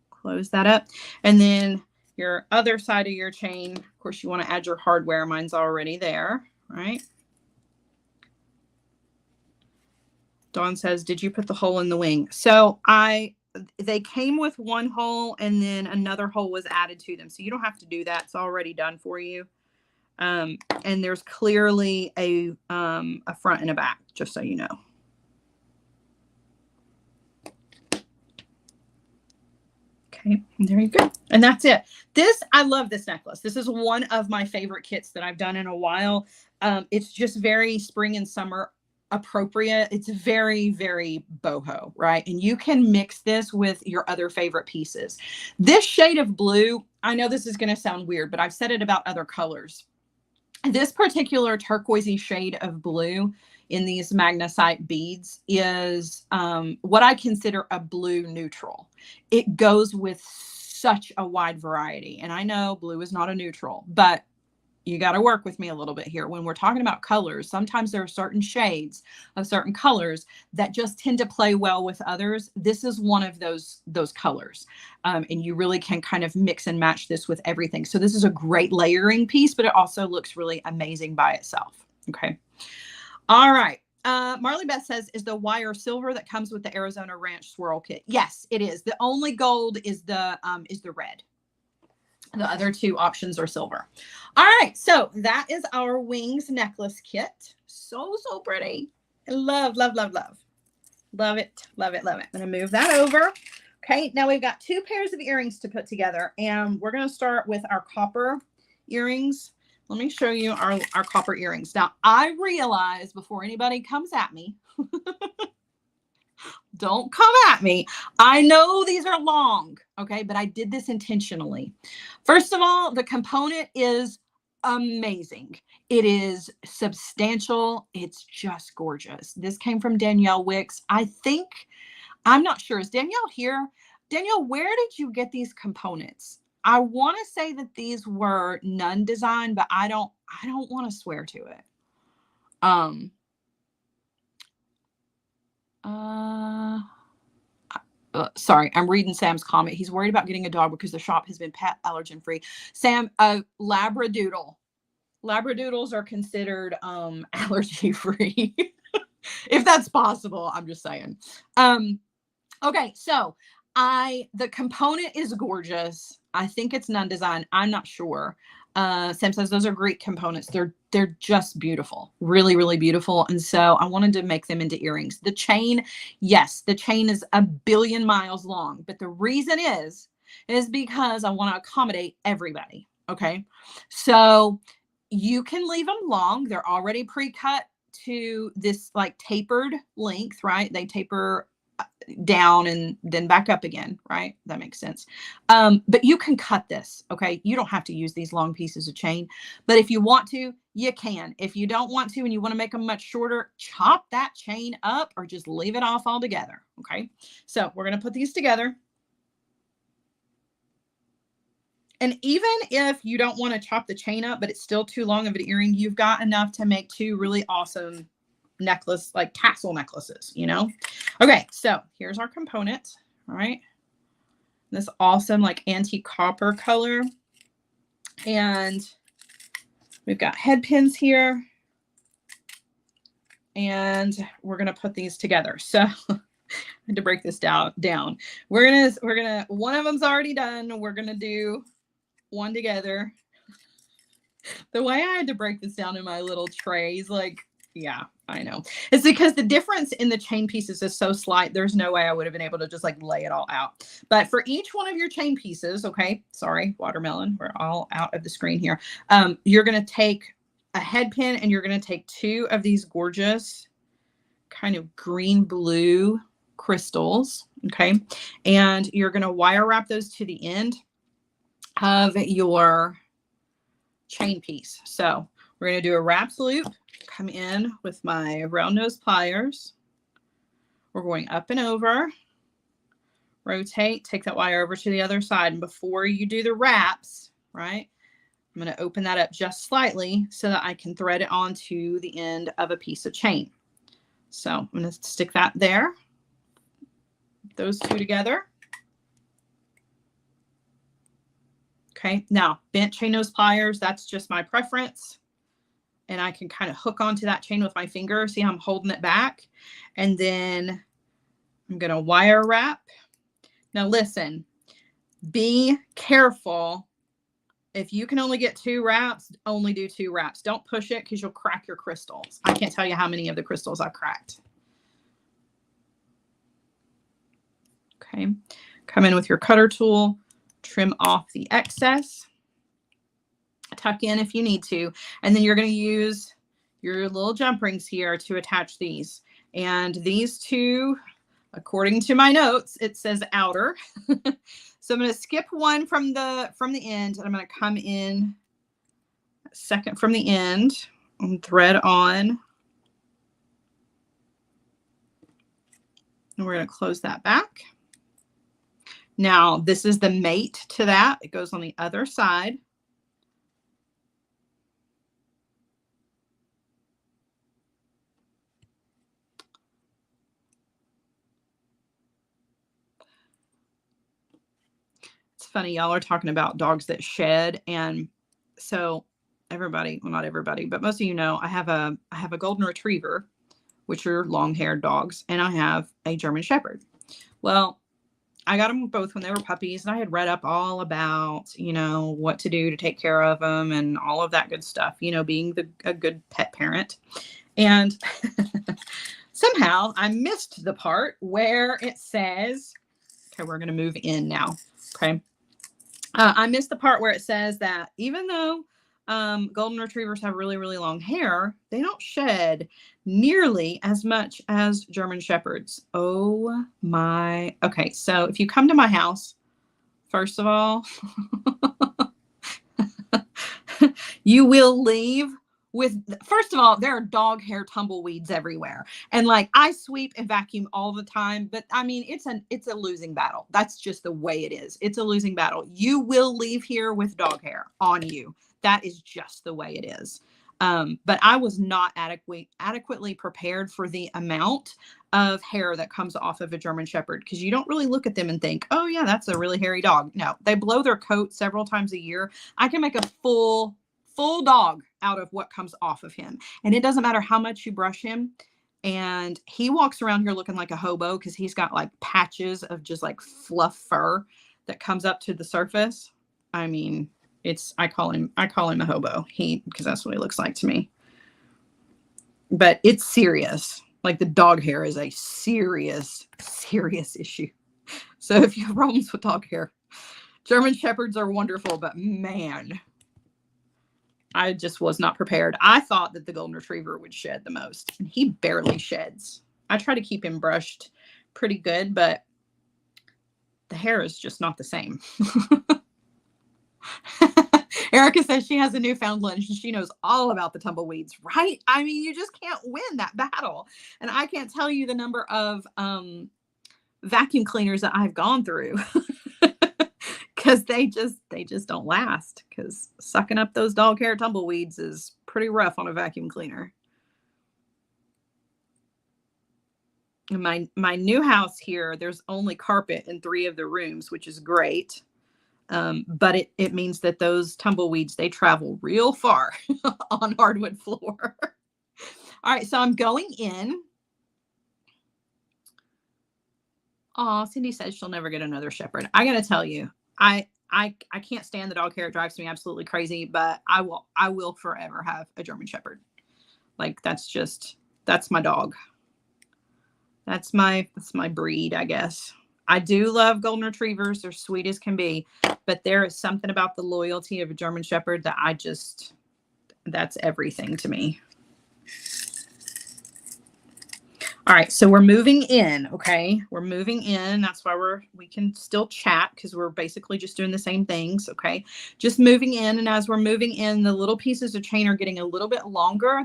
Close that up. And then your other side of your chain, of course, you want to add your hardware. Mine's already there, right? Dawn says, did you put the hole in the wing? So they came with one hole and then another hole was added to them. So you don't have to do that. It's already done for you. And there's clearly a front and a back, just so you know. Okay, there you go. And that's it. I love this necklace. This is one of my favorite kits that I've done in a while. It's just very spring and summer appropriate. It's very, very boho, right? And you can mix this with your other favorite pieces. This shade of blue, I know this is going to sound weird, but I've said it about other colors. This particular turquoisey shade of blue in these magnesite beads is what I consider a blue neutral. It goes with such a wide variety. And I know blue is not a neutral, but you got to work with me a little bit here. When we're talking about colors, sometimes there are certain shades of certain colors that just tend to play well with others. This is one of those colors. And you really can kind of mix and match this with everything. So this is a great layering piece, but it also looks really amazing by itself. Okay. All right. Marley Beth says, is the wire silver that comes with the Arizona Ranch swirl kit? Yes, it is. The only gold is the red. The other two options are silver. All right, so that is our wings necklace kit. So pretty. I love, love, love, love. Love it, love it, love it. I'm going to move that over. Okay, now we've got 2 pairs of earrings to put together, and we're going to start with our copper earrings. Let me show you our copper earrings. Now, I realize before anybody comes at me, don't come at me. I know these are long, okay, but I did this intentionally. First of all, the component is amazing. It is substantial. It's just gorgeous. This came from Danielle Wicks. I'm not sure. Is Danielle here? Danielle, where did you get these components? I want to say that these were Nun Design, but I don't want to swear to it. Sorry, I'm reading Sam's comment. He's worried about getting a dog because the shop has been pet allergen free. Sam, Labradoodle. Labradoodles are considered allergy free, if that's possible. I'm just saying. Okay, so the component is gorgeous. I think it's Nun Design. I'm not sure. Sam says those are great components. They're just beautiful, really, really beautiful. And so I wanted to make them into earrings. The chain, yes, the chain is 1 billion miles long, but the reason is because I want to accommodate everybody. Okay, so you can leave them long. They're already pre-cut to this like tapered length, right? They taper down and then back up again, right? That makes sense. But you can cut this, okay? You don't have to use these long pieces of chain, but if you want to, you can. If you don't want to and you want to make them much shorter, chop that chain up or just leave it off altogether, okay? So we're going to put these together. And even if you don't want to chop the chain up, but it's still too long of an earring, you've got enough to make two really awesome necklace, like tassel necklaces, you know? Okay, so here's our component, all right? This awesome like antique copper color. And we've got head pins here. And we're gonna put these together. So I had to break this down. We're gonna, one of them's already done. We're gonna do one together. The way I had to break this down in my little trays, like, yeah, I know. It's because the difference in the chain pieces is so slight. There's no way I would have been able to just like lay it all out. But for each one of your chain pieces, okay, sorry, watermelon, we're all out of the screen here. You're going to take a head pin and you're going to take two of these gorgeous kind of green blue crystals, okay? And you're going to wire wrap those to the end of your chain piece. So we're going to do a wrapped loop, come in with my round nose pliers. We're going up and over, rotate, take that wire over to the other side. And before you do the wraps, right, I'm going to open that up just slightly so that I can thread it onto the end of a piece of chain. So I'm going to stick that there, those two together. Okay, now bent chain nose pliers, that's just my preference. And I can kind of hook onto that chain with my finger. See how I'm holding it back? And then I'm going to wire wrap. Now listen, be careful. If you can only get 2 wraps, only do 2 wraps. Don't push it because you'll crack your crystals. I can't tell you how many of the crystals I've cracked. Okay, come in with your cutter tool. Trim off the excess, tuck in if you need to, and then you're going to use your little jump rings here to attach these. And these two, according to my notes, it says outer. So I'm going to skip one from the end, and I'm going to come in second from the end and thread on. And we're going to close that back. Now, this is the mate to that. It goes on the other side. It's funny, y'all are talking about dogs that shed. And so everybody, well, not everybody, but most of you know, I have a golden retriever, which are long-haired dogs, and I have a German Shepherd. Well, I got them both when they were puppies, and I had read up all about, you know, what to do to take care of them and all of that good stuff, you know, being a good pet parent. And somehow I missed the part where it says, okay, we're going to move in now. Okay. I missed the part where it says that even though golden retrievers have really, really long hair, they don't shed nearly as much as German Shepherds. Oh my. Okay. So if you come to my house, first of all, you will leave with, first of all, there are dog hair tumbleweeds everywhere. And like I sweep and vacuum all the time, but I mean, it's a losing battle. That's just the way it is. It's a losing battle. You will leave here with dog hair on you. That is just the way it is. But I was not adequately prepared for the amount of hair that comes off of a German Shepherd, because you don't really look at them and think, oh yeah, that's a really hairy dog. No, they blow their coat several times a year. I can make a full dog out of what comes off of him. And it doesn't matter how much you brush him. And he walks around here looking like a hobo because he's got like patches of just like fluff fur that comes up to the surface. I mean, I call him a hobo. Because that's what he looks like to me. But it's serious. Like the dog hair is a serious, serious issue. So if you have problems with dog hair, German Shepherds are wonderful, but man, I just was not prepared. I thought that the golden retriever would shed the most, and he barely sheds. I try to keep him brushed pretty good, but the hair is just not the same. Erica says she has a Newfoundland and she knows all about the tumbleweeds, right? I mean, you just can't win that battle. And I can't tell you the number of vacuum cleaners that I've gone through because they just don't last, because sucking up those dog hair tumbleweeds is pretty rough on a vacuum cleaner. In my new house here, there's only carpet in 3 of the rooms, which is great. But it means that those tumbleweeds, they travel real far on hardwood floor. All right, so I'm going in. Oh, Cindy says she'll never get another shepherd. I gotta tell you, I can't stand the dog hair. It drives me absolutely crazy, but I will forever have a German shepherd. Like, that's my dog. That's my breed, I guess. I do love golden retrievers. They're sweet as can be, but there is something about the loyalty of a German shepherd that that's everything to me. All right, so we're moving in, okay? We're moving in. That's why we can still chat, because we're basically just doing the same things, okay? Just moving in, and as we're moving in, the little pieces of chain are getting a little bit longer.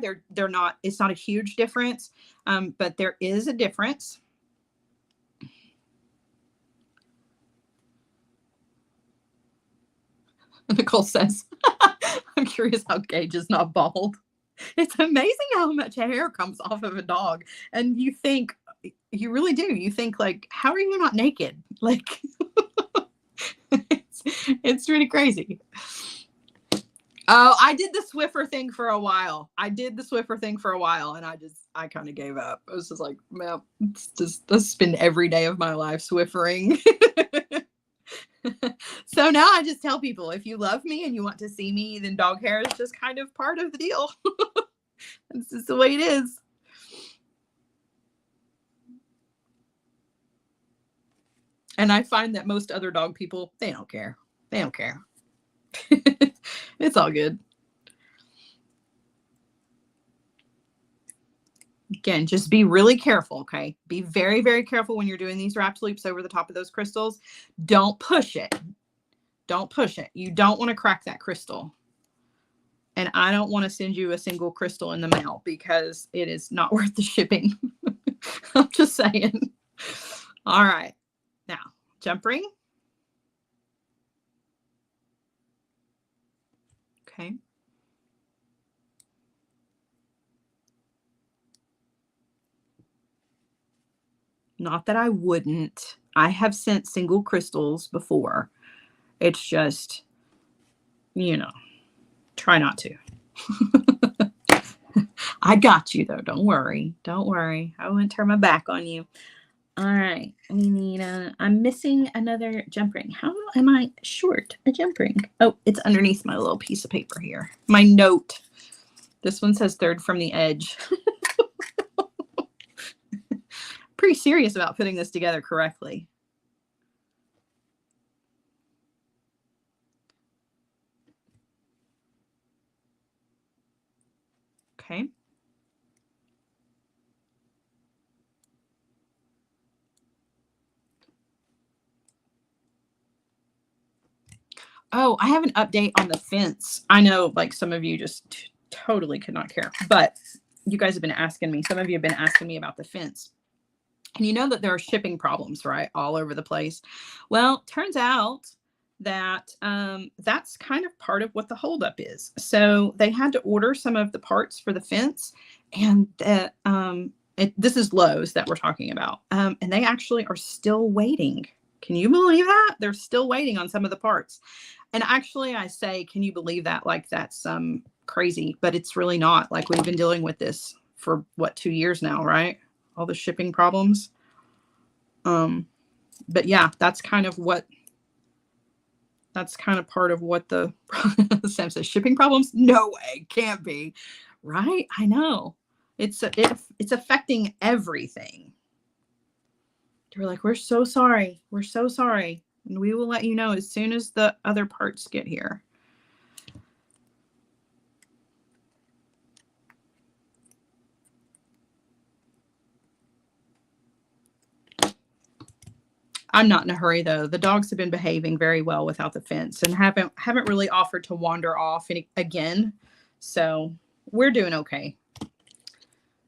It's not a huge difference, but there is a difference. Nicole says, I'm curious how Gage is not bald. It's amazing how much hair comes off of a dog. And you really do. You think, like, how are you not naked? Like, it's really crazy. Oh, I did the Swiffer thing for a while. And I kind of gave up. I was just like, well, let's spend every day of my life Swiffering. So now I just tell people, if you love me and you want to see me, then dog hair is just kind of part of the deal. This is the way it is. And I find that most other dog people, they don't care. It's all good. Again, just be really careful, okay? Be very, very careful when you're doing these wrapped loops over the top of those crystals. Don't push it. You don't want to crack that crystal. And I don't want to send you a single crystal in the mail, because it is not worth the shipping. I'm just saying. All right. Now, jump ring. Okay. Not that I wouldn't. I have sent single crystals before. It's just, try not to. I got you, though. Don't worry. I won't turn my back on you. All right. We need I'm missing another jump ring. How am I short a jump ring? Oh, it's underneath my little piece of paper here. My note. This one says 3rd from the edge. Pretty serious about putting this together correctly. Okay. Oh, I have an update on the fence. I know, like, some of you just totally could not care, but you guys have been asking me. Some of you have been asking me about the fence. And you know that there are shipping problems, right, all over the place. Well, turns out that that's kind of part of what the holdup is. So they had to order some of the parts for the fence, and this is Lowe's that we're talking about, and they actually are still waiting. Can you believe that? They're still waiting on some of the parts. And actually, I say, can you believe that? Like, that's crazy, but it's really not. Like, we've been dealing with this for 2 years now, right? All the shipping problems. But yeah, that's kind of part of what the Sam says, shipping problems. No way, can't be, right? I know it's affecting everything. They're like, we're so sorry, and we will let you know as soon as the other parts get here. I'm not in a hurry though. The dogs have been behaving very well without the fence and haven't really offered to wander off again. So we're doing okay.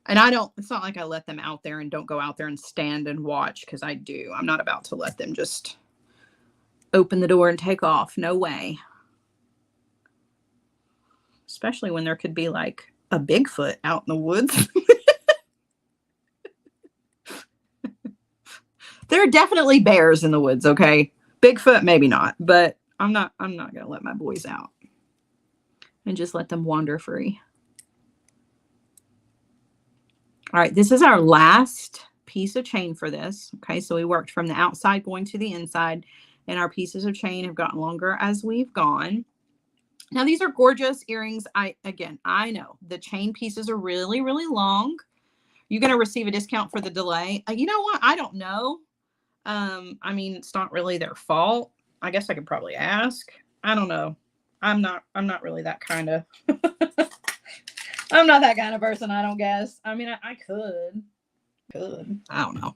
And it's not like I let them out there and don't go out there and stand and watch, because I do. I'm not about to let them just open the door and take off. No way. Especially when there could be like a Bigfoot out in the woods. There are definitely bears in the woods, okay? Bigfoot, maybe not, but I'm not gonna let my boys out and just let them wander free. All right, this is our last piece of chain for this. Okay, so we worked from the outside going to the inside, and our pieces of chain have gotten longer as we've gone. Now, these are gorgeous earrings. I know the chain pieces are really, really long. You're going to receive a discount for the delay. You know what? I don't know. I mean, it's not really their fault. I guess I could probably ask. I don't know. I'm not really that kind of, I'm not that kind of person, I don't guess. I mean, I could. I don't know.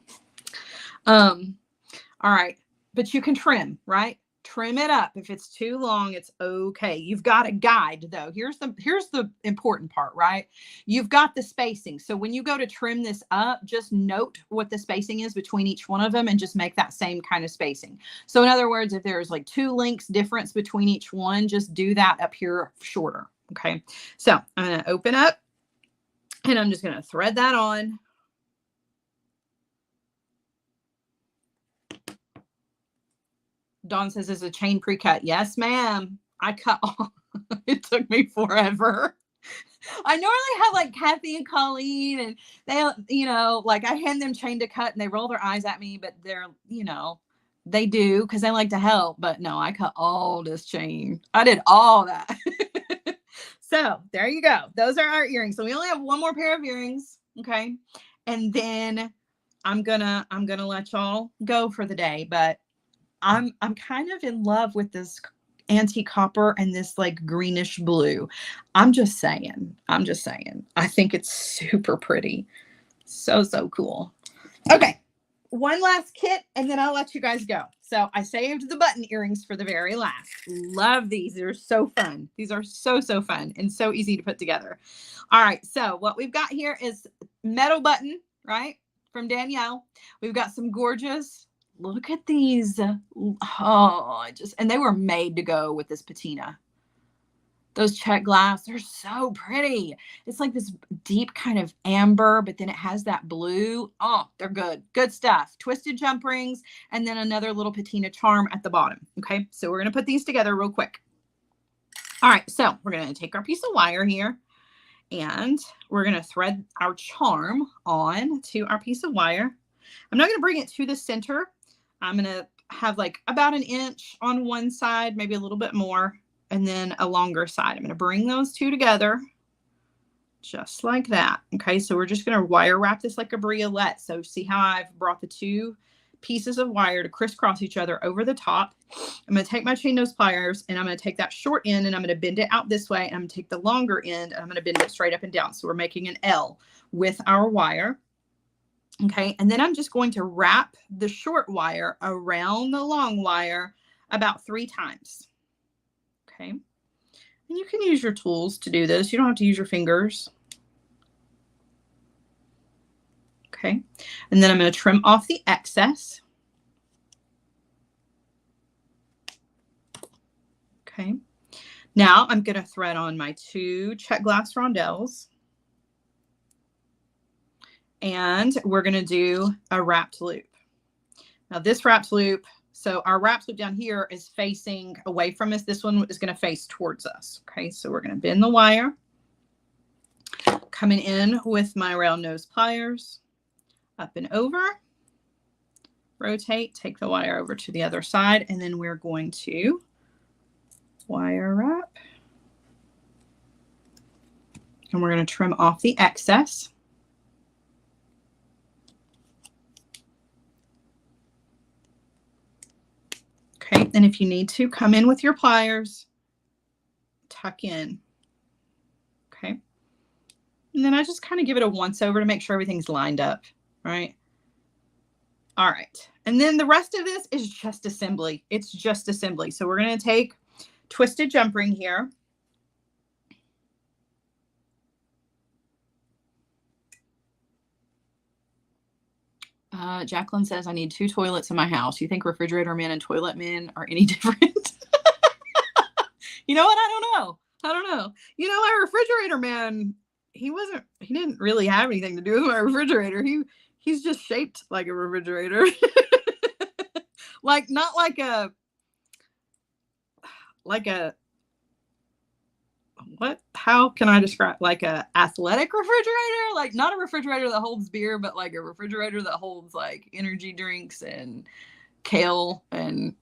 All right. But you can trim, right? Trim it up. If it's too long, it's okay. You've got a guide though. Here's the important part, right? You've got the spacing. So when you go to trim this up, just note what the spacing is between each one of them and just make that same kind of spacing. So in other words, if there's like 2 links difference between each one, just do that up here shorter. Okay. So I'm going to open up and I'm just going to thread that on. Dawn says, is a chain pre-cut? Yes, ma'am. I cut all. It took me forever. I normally have like Kathy and Colleen, and they, like I hand them chain to cut and they roll their eyes at me, but they're, they do because they like to help. But no, I cut all this chain. I did all that. So there you go. Those are our earrings. So we only have one more pair of earrings. Okay. And then I'm gonna let y'all go for the day, but I'm kind of in love with this antique copper and this like greenish blue. I'm just saying. I think it's super pretty. So cool. Okay. One last kit and then I'll let you guys go. So I saved the button earrings for the very last. Love these. They're so fun. These are so fun and so easy to put together. All right. So what we've got here is metal button, right? From Danielle. We've got some gorgeous, look at these. Oh, and they were made to go with this patina. Those check glass, they're so pretty. It's like this deep kind of amber, but then it has that blue. Oh, they're good. Good stuff. Twisted jump rings, and then another little patina charm at the bottom. Okay, so we're going to put these together real quick. All right, so we're going to take our piece of wire here, and we're going to thread our charm on to our piece of wire. I'm not going to bring it to the center. I'm going to have like about 1 inch on one side, maybe a little bit more, and then a longer side. I'm going to bring those two together just like that. Okay, so we're just going to wire wrap this like a briolette. So see how I've brought the 2 pieces of wire to crisscross each other over the top. I'm going to take my chain nose pliers and I'm going to take that short end and I'm going to bend it out this way. And I'm going to take the longer end and I'm going to bend it straight up and down. So we're making an L with our wire. Okay, and then I'm just going to wrap the short wire around the long wire about 3 times. Okay, and you can use your tools to do this. You don't have to use your fingers. Okay, and then I'm going to trim off the excess. Okay, now I'm going to thread on my 2 check glass rondelles. And we're going to do a wrapped loop. Now this wrapped loop, so our wrapped loop down here is facing away from us. This one is going to face towards us. Okay, so we're going to bend the wire, coming in with my round nose pliers, up and over, rotate, take the wire over to the other side, and then we're going to wire wrap. And we're going to trim off the excess. Okay, and if you need to, come in with your pliers, tuck in. Okay, and then I just kind of give it a once over to make sure everything's lined up, right? All right. And then the rest of this is just assembly. It's just assembly. So we're going to take twisted jump ring here. Jacqueline says, I need 2 toilets in my house. You think refrigerator men and toilet men are any different? You know what? I don't know. You know, my refrigerator man, he didn't really have anything to do with my refrigerator. He's just shaped like a refrigerator. Like, not like a what? How can I describe, like a athletic refrigerator? Like, not a refrigerator that holds beer, but like a refrigerator that holds like energy drinks and kale and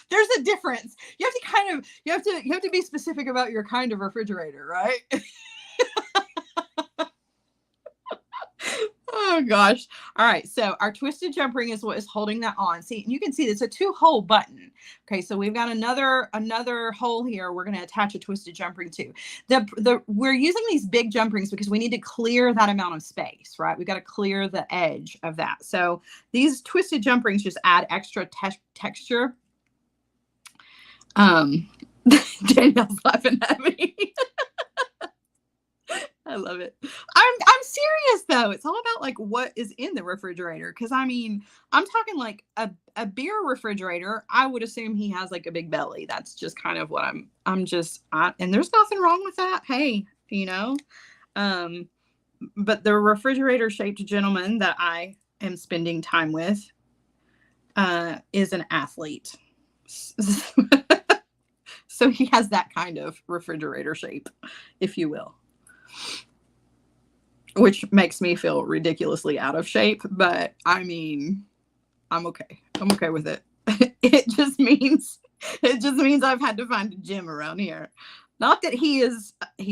there's a difference. You have to be specific about your kind of refrigerator, right? Oh gosh. All right. So our twisted jump ring is what is holding that on. See, you can see it's a 2-hole button. Okay. So we've got another hole here. We're going to attach a twisted jump ring to. We're using these big jump rings because we need to clear that amount of space, right? We got to clear the edge of that. So these twisted jump rings just add extra texture. Danielle's laughing at me. I love it. I'm serious though. It's all about like what is in the refrigerator. Cause I mean, I'm talking like a beer refrigerator. I would assume he has like a big belly. That's just kind of what and there's nothing wrong with that. Hey, you know, but the refrigerator shaped gentleman that I am spending time with, is an athlete. So he has that kind of refrigerator shape, if you will. Which makes me feel ridiculously out of shape, but I mean, I'm okay. I'm okay with it. It just means I've had to find a gym around here. Not that he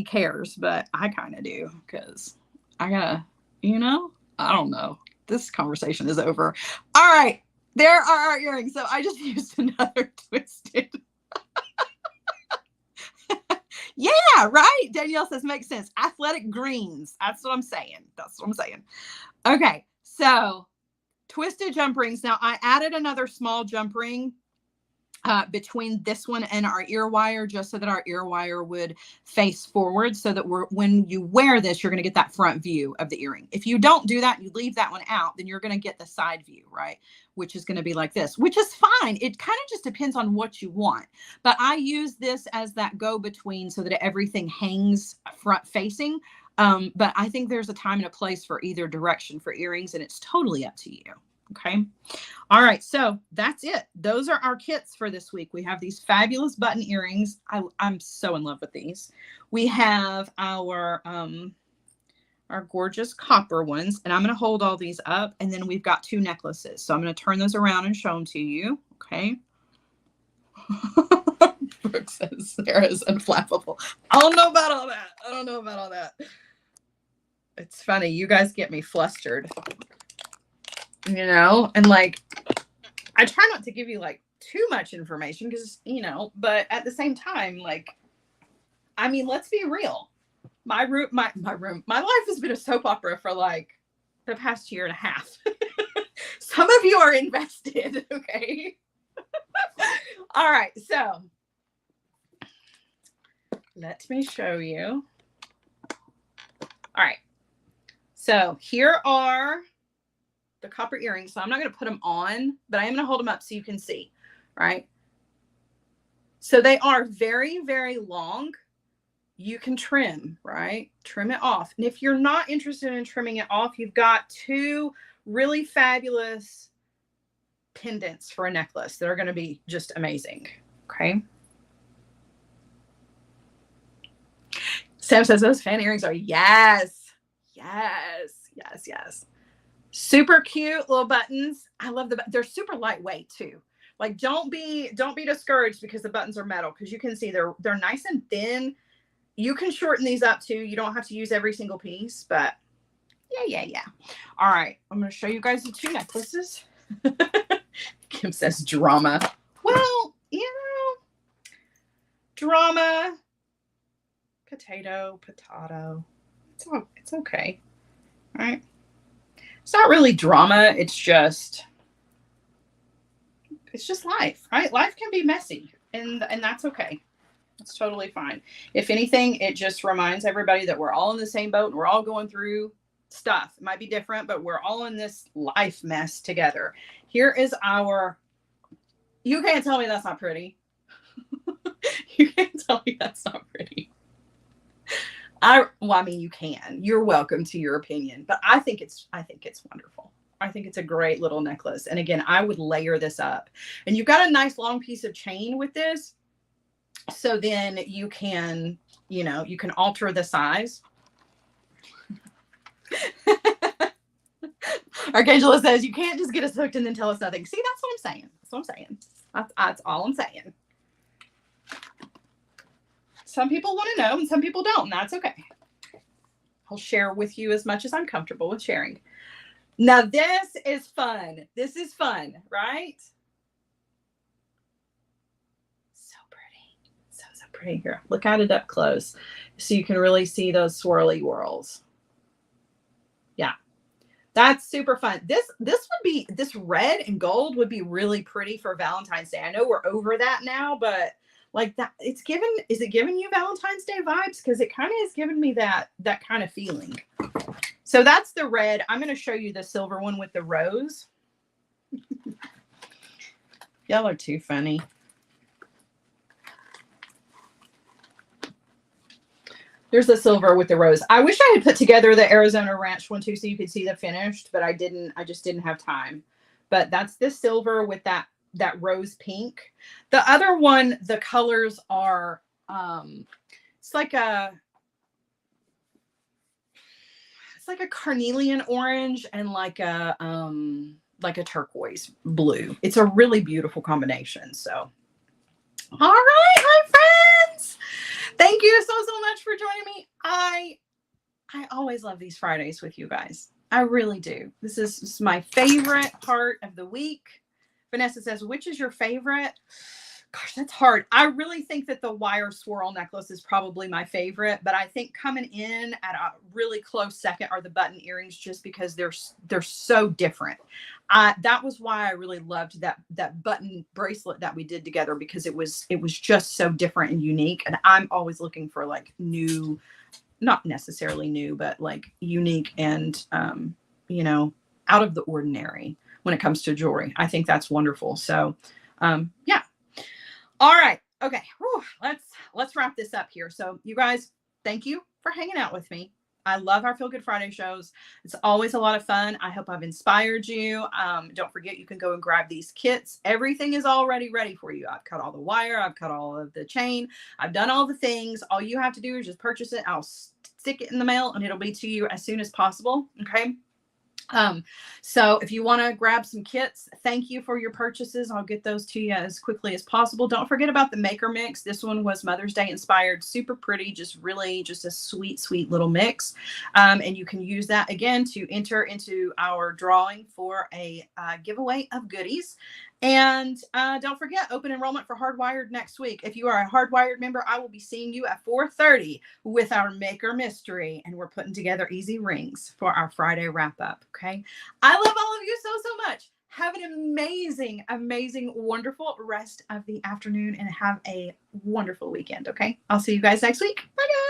cares, but I kind of do, because I gotta, I don't know. This conversation is over. All right. There are our earrings. So I just used another twisted. Yeah, right. Danielle says makes sense. Athletic greens. That's what I'm saying. Okay. So twisted jump rings. Now I added another small jump ring between this one and our ear wire, just so that our ear wire would face forward, so that when you wear this, you're going to get that front view of the earring. If you don't do that, you leave that one out, then you're going to get the side view, right? Which is going to be like this, which is fine. It kind of just depends on what you want. But I use this as that go-between so that everything hangs front facing. But I think there's a time and a place for either direction for earrings, and it's totally up to you. Okay. All right. So that's it. Those are our kits for this week. We have these fabulous button earrings. I'm so in love with these. We have our gorgeous copper ones, and I'm going to hold all these up, and then we've got 2 necklaces. So I'm going to turn those around and show them to you. Okay. Brooke says Sara is unflappable. I don't know about all that. It's funny. You guys get me flustered. And like, I try not to give you like too much information because, but at the same time, like, I mean, let's be real. My life has been a soap opera for like the past year and a half. Some of you are invested. Okay. All right. So let me show you. All right. So here are the copper earrings. So I'm not going to put them on, but I am going to hold them up so you can see, right? So they are very, very long. You can trim, right? Trim it off. And if you're not interested in trimming it off, you've got 2 really fabulous pendants for a necklace that are going to be just amazing. Okay. Sam says those fan earrings are yes. Super cute little buttons. I love they're super lightweight too. Like, don't be discouraged because the buttons are metal, because you can see they're nice and thin. You can shorten these up too. You don't have to use every single piece, but yeah. All right. I'm going to show you guys the 2 necklaces. Kim says drama. Well, drama, potato. It's okay. All right. It's not really drama. It's just life, right? Life can be messy, and that's okay. It's totally fine. If anything, it just reminds everybody that we're all in the same boat and we're all going through stuff. It might be different, but we're all in this life mess together. Here is our, you can't tell me that's not pretty. You can't tell me that's not pretty. I mean, you can. You're welcome to your opinion, but I think it's wonderful. I think it's a great little necklace. And again, I would layer this up. And you've got a nice long piece of chain with this. So then you can, you know, you can alter the size. Archangela says, you can't just get us hooked and then tell us nothing. See, that's what I'm saying. That's what I'm saying. That's all I'm saying. Some people want to know and some people don't, and that's okay. I'll share with you as much as I'm comfortable with sharing. Now, this is fun. This is fun, right? So pretty. So pretty. Here, look at it up close so you can really see those swirly whirls. Yeah, that's super fun. This would be, this red and gold would be really pretty for Valentine's Day. I know we're over that now, but like that, is it giving you Valentine's Day vibes? Because it kind of is giving me that kind of feeling. So that's the red. I'm going to show you the silver one with the rose. Y'all are too funny. There's the silver with the rose. I wish I had put together the Arizona Ranch one too, so you could see the finished, but I didn't. I just didn't have time. But that's the silver with that rose pink. The other one, the colors are, it's like a carnelian orange and like a turquoise blue. It's a really beautiful combination. So, all right, my friends, thank you so much for joining me. I always love these Fridays with you guys. I really do. This is my favorite part of the week. Vanessa says, which is your favorite? Gosh, that's hard. I really think that the wire swirl necklace is probably my favorite, but I think coming in at a really close second are the button earrings, just because they're so different. That was why I really loved that button bracelet that we did together, because it was just so different and unique. And I'm always looking for like new, not necessarily new, but like unique and you know, out of the ordinary when it comes to jewelry. I think that's wonderful. So yeah. All right. Okay. Whew. Let's wrap this up here. So you guys, thank you for hanging out with me. I love our Feel Good Friday shows. It's always a lot of fun. I hope I've inspired you. Don't forget, you can go and grab these kits. Everything is already ready for you. I've cut all the wire. I've cut all of the chain. I've done all the things. All you have to do is just purchase it. I'll stick it in the mail and it'll be to you as soon as possible. Okay. So if you want to grab some kits, thank you for your purchases. I'll get those to you as quickly as possible. Don't forget about the maker mix. This one was Mother's Day inspired, super pretty, just a sweet little mix. And you can use that again to enter into our drawing for a giveaway of goodies. And don't forget, open enrollment for Hardwired next week. If you are a Hardwired member, I will be seeing you at 4:30 with our Maker Mystery. And we're putting together easy rings for our Friday wrap up. Okay. I love all of you so much. Have an amazing, wonderful rest of the afternoon and have a wonderful weekend. Okay. I'll see you guys next week. Bye, guys.